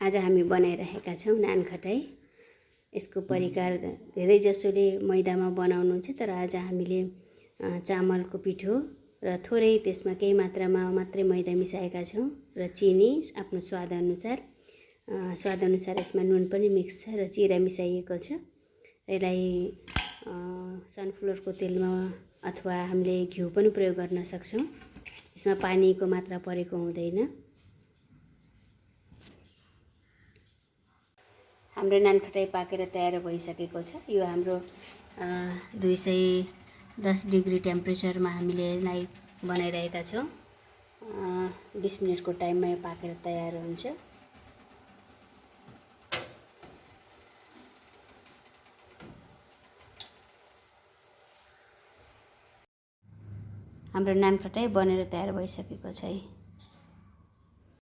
आज हामी बनाइरहेका छौँ नानखटाई। यसको परिकार धेरै जसोले मैदामा बनाउनुहुन्छ, तर आज हामीले चामलको पिठो र थोरै त्यसमा केही मात्रामा मात्रै मैदा मिसाएका छौँ र चिनी आफ्नो स्वादअनुसार यसमा नुन पनि मिक्स छ र जिरा मिसाइएको छ। यसलाई सनफ्लावरको तेलमा अथवा हामीले घिउ पनि प्रयोग गर्न सक्छौँ। यसमा पानीको मात्रा परेको हुँदैन। हाम्रो नानखटाई पाकेर तयार भइसकेको छ। यो हाम्रो 210 डिग्री टेम्परेचरमा हामीले यसलाई बनाइरहेका छौँ। 20 मिनटको टाइममा यो पाकेर तयार हुन्छ। हाम्रो नानखटाई बनेर तयार भइसकेको छ।